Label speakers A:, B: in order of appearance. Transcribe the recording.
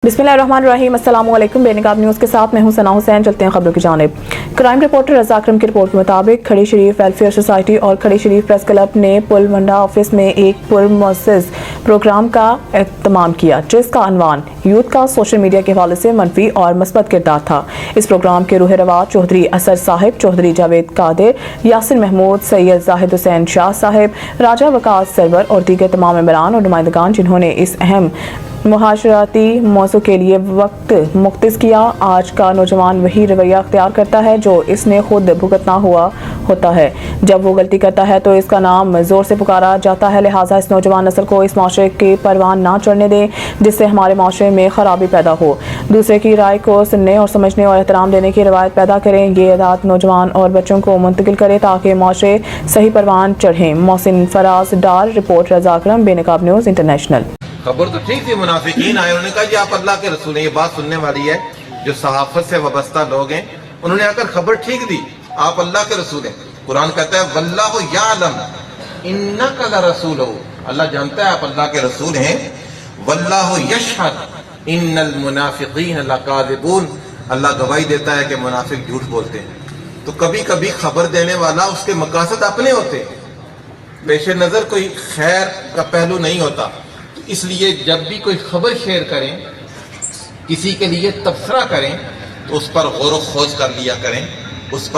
A: बिस्मिल्लाहिर्रहमानिर्रहीम। अस्सलामुअलैकुम। बेनकाब न्यूज़ के साथ मैं हूं सना हुसैन। चलते हैं खबरों की जानिब। क्राइम रिपोर्टर रज़ा अकरम की रिपोर्ट के मुताबिक खड़ी शरीफ वेलफेयर सोसाइटी और खड़ी शरीफ प्रेस क्लब ने पुलवंडा ऑफिस में एक पुरमुअस्सस प्रोग्राम का एहतमाम किया, जिसका अनवान यूथ का सोशल मीडिया के हवाले से मनफी और मस्बत किरदार था। इस प्रोग्राम के रूह रवा चौधरी असर साहिब, चौधरी जावेद कादिर, यासिर महमूद, सैयद जाहिद हुसैन शाह साहिब, राजा वकास सरवर और दीगर तमाम मेंबरान और नुमाइंदगान जिन्होंने इस अहम मुहाशराती मौजू के लिए वक्त मुख्तस किया। आज का नौजवान वही रवैया अख्तियार करता है जो इसने खुद भुगतना हुआ होता है। जब वो गलती करता है तो इसका नाम जोर से पुकारा जाता है। लिहाजा इस नौजवान नस्ल को इस माशरे के परवान ना चढ़ने दें जिससे हमारे माशरे में खराबी पैदा हो। दूसरे की राय को सुनने और समझने और एहतराम देने की रवायत पैदा करें। ये आदत नौजवान और बच्चों को मुंतकिल करें ताकि माशरे सही परवान चढ़ें। मोहसिन फराज डार, रिपोर्ट रज़ा अकरम, बेनकाब न्यूज़ इंटरनेशनल।
B: खबर तो ठीक थी, मुनाफिकीन आए, उन्होंने कहा जी आप अल्लाह के रसूल हैं। ये बात सुनने वाली है जो सहाफत से वाबस्ता लोग हैं, उन्होंने आकर खबर ठीक दी, आप अल्लाह के रसूल हैं। कुरान कहता है वल्लाहु यालम इन्नका लरसूलु, अल्लाह जानता है आप अल्लाह के रसूल हैं। वल्लाहु यशहद इन्नल मुनाफिकीन लकाज़िबून, अल्लाह गवाही देता है कि मुनाफिक झूठ बोलते हैं। तो कभी कभी खबर देने वाला उसके मकासद अपने होते हैं, पेश नजर कोई खैर का पहलू नहीं होता। इसलिए जब भी कोई खबर शेयर करें, किसी के लिए तबसरा करें, तो उस पर गौर व खोज कर लिया करें, उस पर